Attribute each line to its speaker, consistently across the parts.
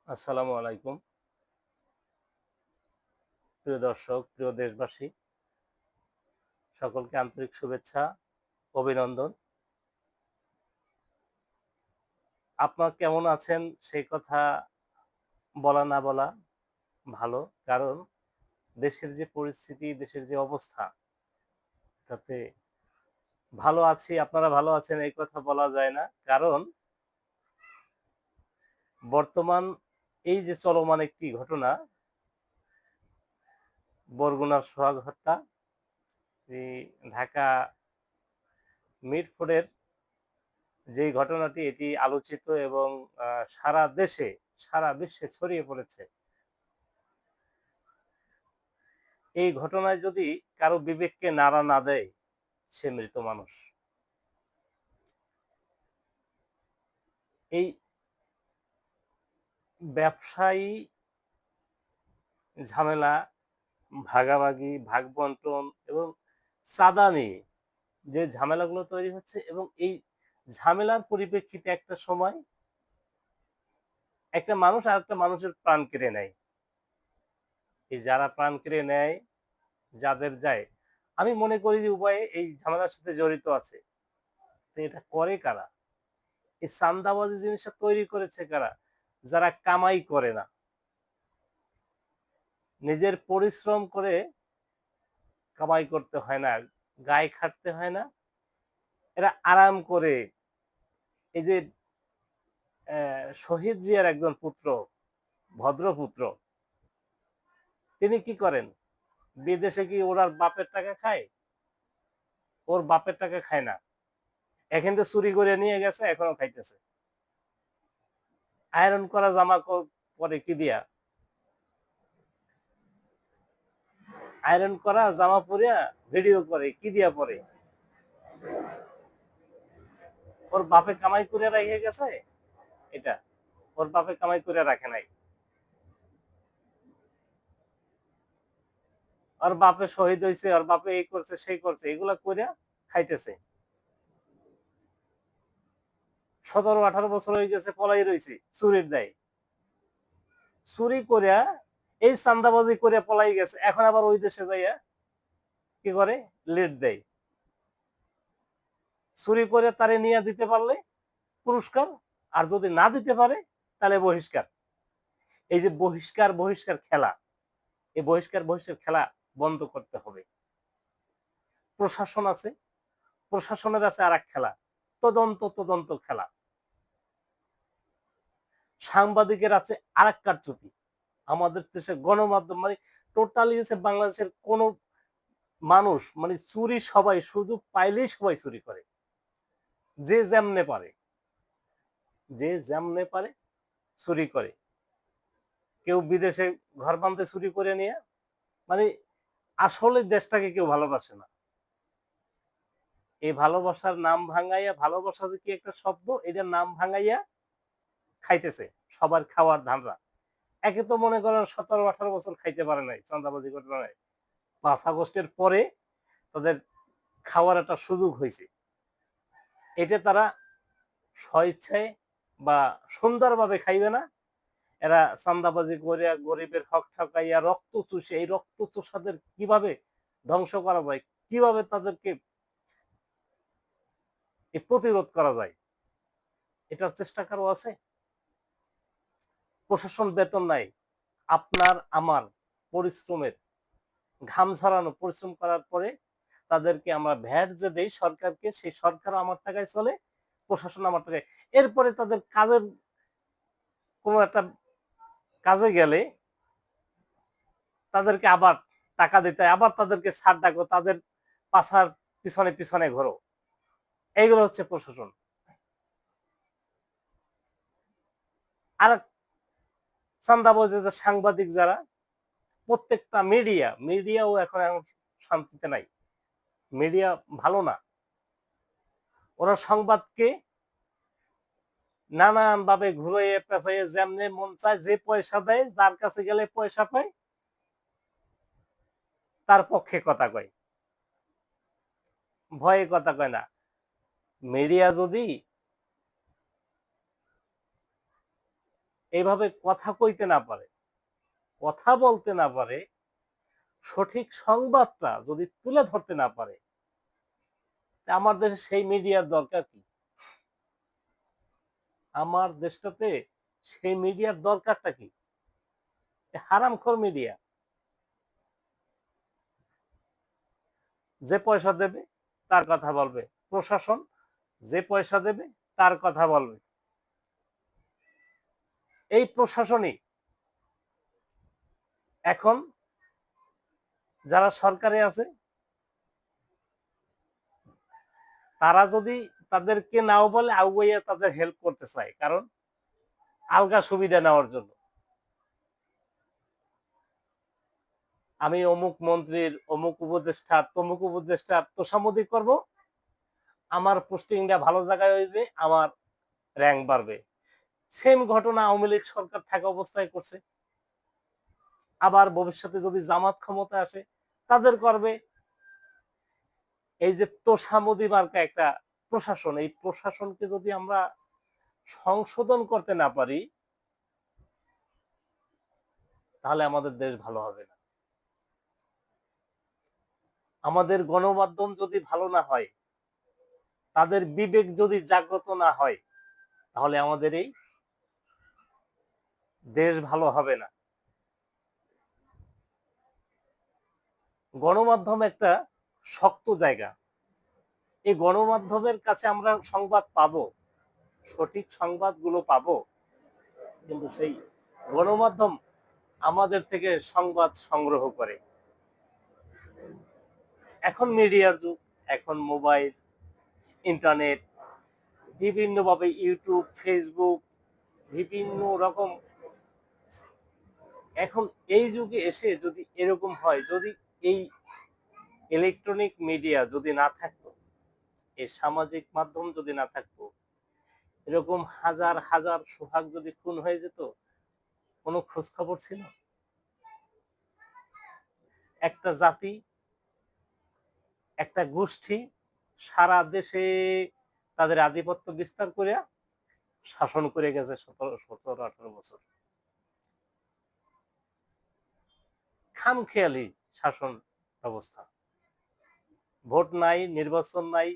Speaker 1: আসসালামু আলাইকুম। প্রিয় দর্শক, প্রিয় দেশবাসী, সকলকে আন্তরিক শুভেচ্ছা, অভিনন্দন। আপনারা কেমন আছেন সেই কথা বলা না বলা ভালো। কারণ দেশের যে পরিস্থিতি, দেশের যে অবস্থা, তাতে ভালো আছি, আপনারা ভালো আছেন এই কথা বলা যায় না। কারণ বর্তমান এই যে চলমান একটি ঘটনা, বরগুনার সোহাগ হত্যা, এই ঢাকা মিরপুরের যে ঘটনাটি এটি আলোচিত এবং সারা দেশে, সারা বিশ্বে ছড়িয়ে পড়েছে। এই ঘটনায় যদি কারো বিবেককে নাড়া না দেয়, সে মৃত মানুষ। এই ব্যবসায়ী ঝামেলা, ভাগাভাগি, ভাগ বন্টন এবং চাঁদা নিয়ে যে ঝামেলাগুলো তৈরি হচ্ছে, এবং এই ঝামেলার পরিপ্রেক্ষিতে একটা সময় একটা মানুষ আর একটা মানুষের প্রাণ কেড়ে নেয়। এই যারা প্রাণ কেড়ে নেয়, যাদের যায়, আমি মনে করি যে উভয়ে এই ঝামেলার সাথে জড়িত আছে। তো এটা করে কারা? এই চাঁদাবাজি জিনিসটা তৈরি করেছে কারা? যারা কামাই করে না, নিজের পরিশ্রম করে কামাই করতে হয় না, গায়ে খাটতে হয় না, এরা আরাম করে। এই যে শহীদ জিয়ার একজন পুত্র, ভদ্রপুত্র, তিনি কি করেন? বিদেশে কি ওনার বাপের টাকা খায়? ওর বাপের টাকা খায় না, এখান থেকে চুরি করে নিয়ে গেছে, এখনো খাইতেছে। আয়রন করা জামা পরে কি দিয়া? আয়রন করা জামা পরিয়া ভিডিও করে কি দিয়া? পরে ওর বাপে কামাই করে রেখে গেছে। এটা ওর বাপে কামাই করে রাখে নাই, ওর বাপে শহীদ হয়েছে, ওর বাপে এই করছে সেই করছে, এগুলা করে খাইতেছে। 17-18 বছর হয়ে গেছে, পলাই রয়েছে চুরির দায়। চুরি করিয়া এই চান্দাবাজি করে পলাই গেছে, এখন আবার ওই দেশে যাইয়া কি করে? লিড দেয়। চুরি করে তারে নিয়ে দিতে পারলে পুরস্কার, আর যদি না দিতে পারে তাহলে বহিষ্কার। এই যে বহিষ্কার বহিষ্কার খেলা, এই বহিষ্কার বহিষ্কার খেলা বন্ধ করতে হবে। প্রশাসন আছে, প্রশাসনের আছে আর এক খেলা, তদন্ত তদন্ত খেলা। সাংবাদিকের আছে আর এক কারচুপি। আমাদের দেশে গণমাধ্যম মানে টোটালি হচ্ছে বাংলাদেশের কোন মানুষ মানে চুরি সবাই, সুযোগ পাইলেই সবাই চুরি করে, যে যেমনে পারে, যে যেমনে পারে চুরি করে। কেউ বিদেশে ঘর বাঁধতে চুরি করে নিয়ে, মানে আসলে দেশটাকে কেউ ভালোবাসে না। এই ভালোবাসার নাম ভাঙাইয়া, ভালোবাসা যে কি একটা শব্দ, এটার নাম ভাঙাইয়া খাইতেছে সবার খাওয়ার ধান্দা। একে তো মনে করেন 17-18 বছর খাইতে পারে নাই চাঁদাবাজি ঘটনায়, 5 আগস্টের পরে তাদের খাওয়ার একটা সুযোগ হয়েছে। এটা তারা স্বইচ্ছায় বা সুন্দরভাবে খাইবে না, এরা চাঁদাবাজি করে গরিবের হক ঠকাইয়া রক্ত চুষে, এই রক্ত চোষাদের কিভাবে ধ্বংস করা যায়, কিভাবে তাদেরকে প্রতিরোধ করা যায়, এটার চেষ্টা কারো আছে? প্রশাসন বেতন নাই, আপনার আমার পরিশ্রমের, ঘাম ঝরানো পরিশ্রম করার পরে তাদেরকে আমরা ভ্যাট যে দেই সরকারকে, সেই সরকার আমার টাকায় চলে, প্রশাসন আমার টাকায়। এরপরে তাদের কাজের কোনো একটা কাজে গেলে তাদেরকে আবার টাকা দিতে হয়, আবার তাদেরকে ছাড় ডাকো, তাদের পাছার পিছনে পিছনে ঘোরো। এইগুলো হচ্ছে প্রশাসন। আর চান্দাবাজ যে সাংবাদিক যারা, প্রত্যেকটা মিডিয়াও এখন শান্তিতে নাই। মিডিয়া ভালো না, ওরা সংবাদকে নানান ভাবে ঘুরাইয়ে পেঁচাইয়ে যেমনে মন চায়, যে পয়সা দেয়, যার কাছে গেলে পয়সা পায়, তার পক্ষে কথা কয়, ভয়ে কথা কয় না। মিডিয়া যদি এইভাবে কথা কইতে না পারে, কথা বলতে না পারে, সঠিক সংবাদটা যদি তুলে ধরতে না পারে, আমার দেশে সেই মিডিয়ার দরকার কি? আমার দেশটাতে সেই মিডিয়ার দরকারটা কি? হারামখোর মিডিয়া। যে পয়সা দেবে তার কথা বলবে, প্রশাসন যে পয়সা দেবে তার কথা বলবে। এই প্রশাসনই এখন যারা সরকারে আছে তারা যদি তাদেরকে নাও বলে আউগাইয়া তাদের হেল্প করতে চায়, কারণ আলগা সুবিধা নেওয়ার জন্য। আমি অমুক মন্ত্রীর, অমুক উপদেষ্টা, তমুক উপদেষ্টার তোষামোদি করব, আমার পোস্টিংটা ভালো জায়গায় হইবে, আমার র্যাঙ্ক বাড়বে। সেম ঘটনা আওয়ামী লীগ সরকার থাকা অবস্থায় করছে। আবার ভবিষ্যতে যদি জামাত ক্ষমতা আসে তাদের করবে। এই যে তোষামোদি মার্কা একটা প্রশাসন, এই প্রশাসনকে যদি আমরা সংশোধন করতে না পারি তাহলে আমাদের দেশ ভালো হবে না। আমাদের গণমাধ্যম যদি ভালো না হয়, তাদের বিবেক যদি জাগ্রত না হয়, তাহলে আমাদের এই দেশ ভালো হবে না। গণমাধ্যম একটা শক্ত জায়গা। এই গণমাধ্যমের কাছে আমরা সংবাদ পাবো, সঠিক সংবাদগুলো পাবো, কিন্তু সেই গণমাধ্যম আমাদের থেকে সংবাদ সংগ্রহ করে। এখন মিডিয়ার যুগ, এখন মোবাইল, ইন্টারনেট, বিভিন্নভাবে ইউটিউব, ফেসবুক, বিভিন্ন রকম। এখন এই যুগে এসে যদি এরকম হয়, যদি এই ইলেকট্রনিক মিডিয়া যদি না থাকতো, এই সামাজিক মাধ্যম যদি না থাকতো, এরকম হাজার হাজার সোহাগ যদি খুন হয়ে যেত, কোনো খোঁজ খবর ছিল? একটা জাতি, একটা গোষ্ঠী সারা দেশে তাদের আধিপত্য বিস্তার করে শাসন করে গেছে 17-18 বছর। খামখেয়ালি শাসন ব্যবস্থা। ভোট নাই, নির্বাচন নাই,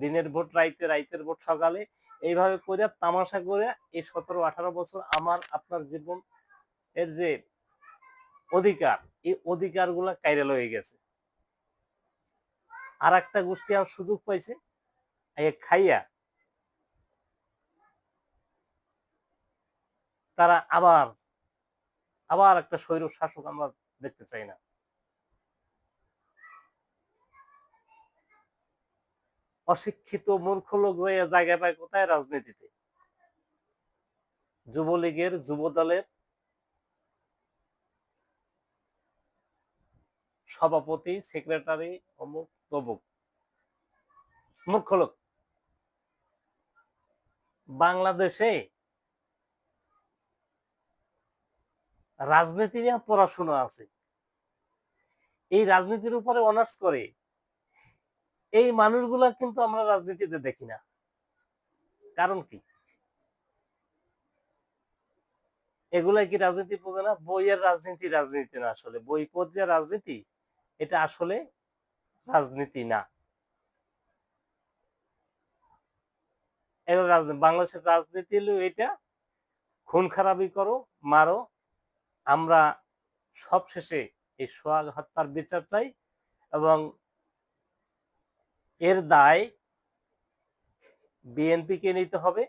Speaker 1: দিনের ভোট রাইতে, রাইতের ভোট সকালে, এইভাবে করে তামাশা করে এই 17-18 বছর আমার আপনার জীবন এর যে অধিকার, এই অধিকার গুলা কাইরে লয়ে গেছে। আর একটা গোষ্ঠী আর সুযোগ পাইছে, খাইয়া তারা আবার আবার একটা স্বৈর শাসক আমরা দেখতে চাই না। অশিক্ষিত মূর্খ লোক হয়ে জায়গা পায় কোথায়? রাজনীতিতে। যুবলীগের, যুব দলের সভাপতি, সেক্রেটারি, অমুক তমুক মূর্খ লোক। বাংলাদেশে রাজনীতি নিয়ে পড়াশোনা আছে, এই রাজনীতির উপরে অনার্স করে এই মানুষগুলা কিন্তু আমরা রাজনীতিতে দেখি না। কারণ কি? এগুলাই কি রাজনীতি বোঝে না? বইয়ের রাজনীতি রাজনীতি না, আসলে বই পড়ে রাজনীতি, এটা আসলে রাজনীতি না। বাংলাদেশের রাজনীতি হলো এটা, খুন খারাপি করো, মারো, আমরা সবশেষে এই সোহাগ হত্যার বিচার চাই, এবং এর দায় বিএনপিকে নিতে হবে,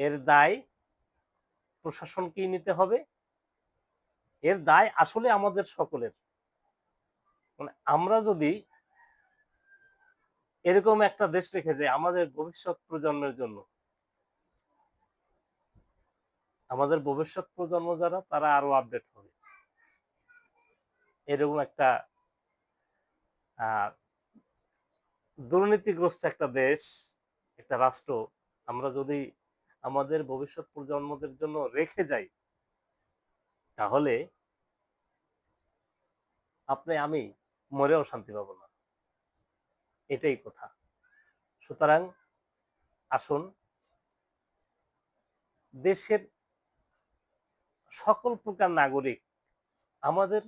Speaker 1: এর দায় প্রশাসনকেই নিতে হবে, এর দায় আসলে আমাদের সকলের। মানে আমরা যদি এরকম একটা দেশ রেখে যাই আমাদের ভবিষ্যৎ প্রজন্মের জন্য, আমাদের ভবিষ্যৎ প্রজন্ম যারা, তারা আরো আপডেট হবে। এরকম একটা দুর্নীতিগ্রস্ত একটা দেশ, একটা রাষ্ট্র আমরা যদি আমাদের ভবিষ্যৎ প্রজন্মদের জন্য রেখে যাই, তাহলে আপনি আমি মরেও শান্তি পাবো না। এটাই কথা। সুতরাং আসুন দেশের সকল প্রকার নাগরিক, আমাদের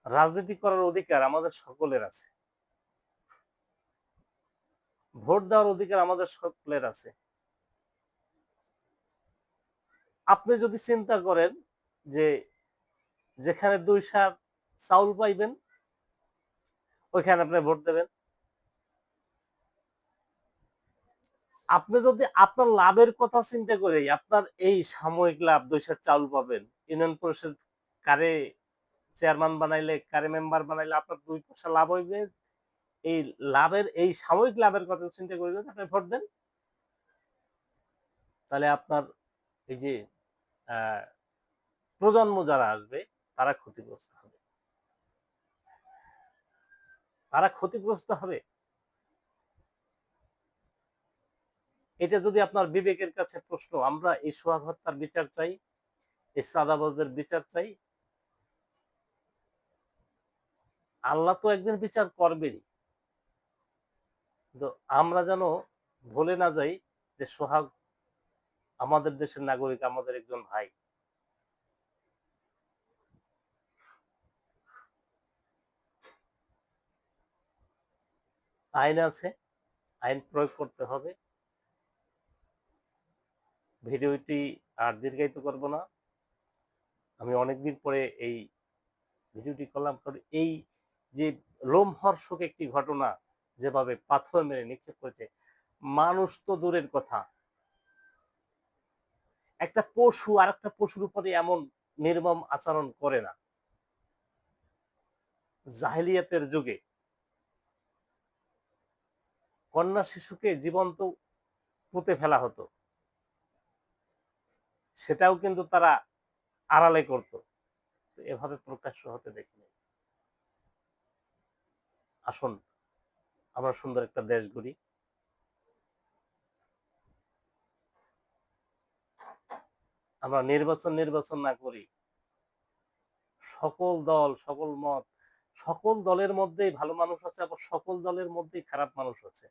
Speaker 1: রাজনীতি করার অধিকার আমাদের সকলের আছে, ভোট দেওয়ার অধিকার আমাদের সকলের আছে। আপনি যদি চিন্তা করেন যে যেখানে 2 সা চাউল পাইবেন ওইখানে আপনি ভোট দেবেন, আপনি যদি আপনার লাভের কথা চিন্তা করে আপনার এই সাময়িক লাভ 2 সা চাউল পাবেন, ইউনিয়ন পরিষদ কারে চেয়ারম্যান বানাইলে কারে মেম্বার বানাইলে আপনার 2 পয়সা লাভ হইবে, এই লাভের এই সাময়িক লাভের কথা চিন্তা করে যদি আপনি ভোট দেন, তাহলে আপনার এই যে প্রজন্ম যারা আসবে তারা ক্ষতিগ্রস্ত হবে, তারা ক্ষতিগ্রস্ত হবে। এটা যদি আপনার বিবেকের কাছে প্রশ্ন, আমরা এই সোহাগ হত্যার বিচার চাই, এই চাঁদাবাজদের বিচার চাই, আল্লাহ তো একদিন বিচার করবেনই। তো আমরা যেন ভুলে না যাই যে সোহাগ আমাদের দেশের নাগরিক, আমাদের একজন ভাই। আইন আছে, আইন প্রয়োগ করতে হবে। ভিডিওটি আর দীর্ঘায়িত করব না, আমি অনেকদিন পরে এই ভিডিওটি করলাম। এই যে লোমহর্ষক একটি ঘটনা যেভাবে পাথর মেরে নিক্ষেপ করেছে, মানুষ তো দূরের কথা, একটা পশু আর একটা পশুর উপরে এমন নির্মম আচরণ করে না। জাহেলিয়াতের যুগে কন্যা শিশুকে জীবন্ত পুঁতে ফেলা হতো, সেটাও কিন্তু তারা আড়ালে করত, এভাবে প্রকাশ্য হতে দেখিনি। আসুন আমরা সুন্দর একটা দেশ গড়ি, আমরা নির্বাচন না করি, সকল দল সকল মত, সকল দলের মধ্যেই ভালো মানুষ আছে, আবার সকল দলের মধ্যেই খারাপ মানুষ আছে।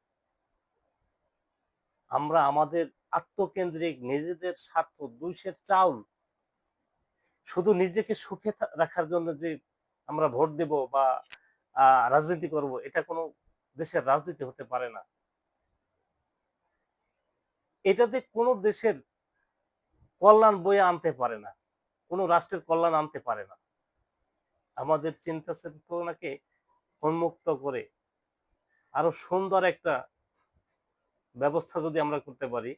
Speaker 1: আমরা আমাদের আত্মকেন্দ্রিক নিজেদের স্বার্থ, 2 সের চাউল, শুধু নিজেকে সুখে রাখার জন্য যে আমরা ভোট দেব বা রাজনীতি করব, এটা কোনো দেশের রাজনীতি হতে পারে না। এটাতে কোনো দেশের কল্যাণ বয়ে আনতে পারে না, কোনো রাষ্ট্রের কল্যাণ আনতে পারে না। আমাদের চিন্তা চেতনাকে উন্মুক্ত করে আরো সুন্দর একটা ব্যবস্থা যদি আমরা করতে পারি,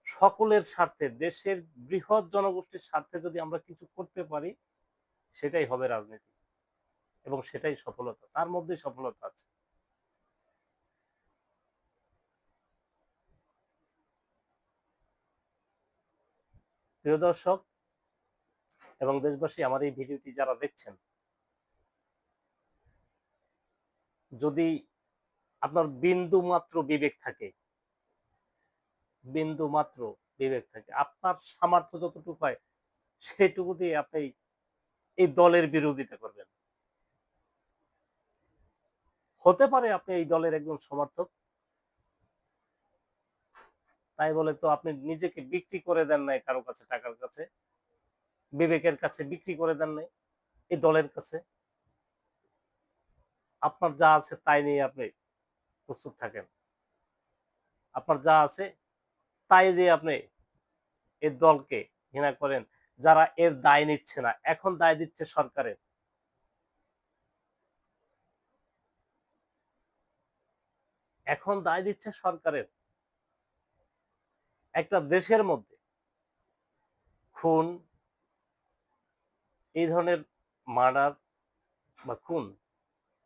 Speaker 1: সকলের স্বার্থে, দেশের বৃহৎ জনগোষ্ঠীর স্বার্থে যদি আমরা কিছু করতে পারি, সেটাই হবে রাজনীতি এবং সেটাই সফলতা, তার মধ্যেই সফলতা আছে। প্রিয় দর্শক এবং দেশবাসী, আমার এই ভিডিওটি যারা দেখছেন, যদি আপনার বিন্দু মাত্র বিবেক থাকে, বিন্দু মাত্র বিবেক থাকে, আপনার সামর্থ্য যতটুকু হয় সেটুকু দিয়ে আপনি এই দলের বিরোধিতা করবেন। হতে পারে আপনি এই দলের একজন সমর্থক, তাই বলে তো আপনি নিজেকে বিক্রি করে দেন নাই কারো কাছে, টাকার কাছে, বিবেকের কাছে বিক্রি করে দেন নাই এই দলের কাছে। আপনার যা আছে তাই নিয়ে আপনি প্রস্তুত থাকেন, আপনার যা আছে তাই দিয়ে আপনি এই দলকে ঘৃণা করেন, যারা এর দায় নিচ্ছে না। এখন দায় দিচ্ছে সরকারের, এখন দায় দিচ্ছে সরকারের। একটা দেশের মধ্যে খুন, এই ধরনের মার্ডার বা খুন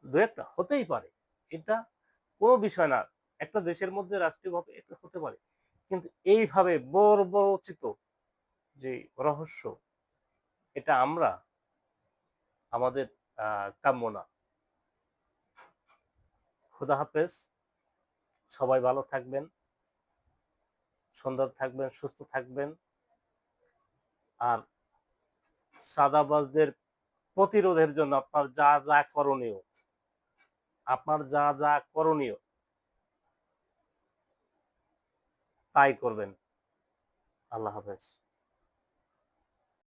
Speaker 1: দু একটা হতেই পারে, এটা কোনো বিষয় না, একটা দেশের মধ্যে রাষ্ট্রীয়ভাবে এটা হতে পারে, কিন্তু এইভাবে বর্বরচিত যে রহস্য, এটা আমরা আমাদের কাম্য না। খোদা হাফেজ, সবাই ভালো থাকবেন, সুন্দর থাকবেন, সুস্থ থাকবেন। আর চাঁদাবাজদের প্রতিরোধের জন্য আপনার যা যা করণীয়, আপনার যা যা করণীয় তাই করবেন। আল্লাহ হাফেজ।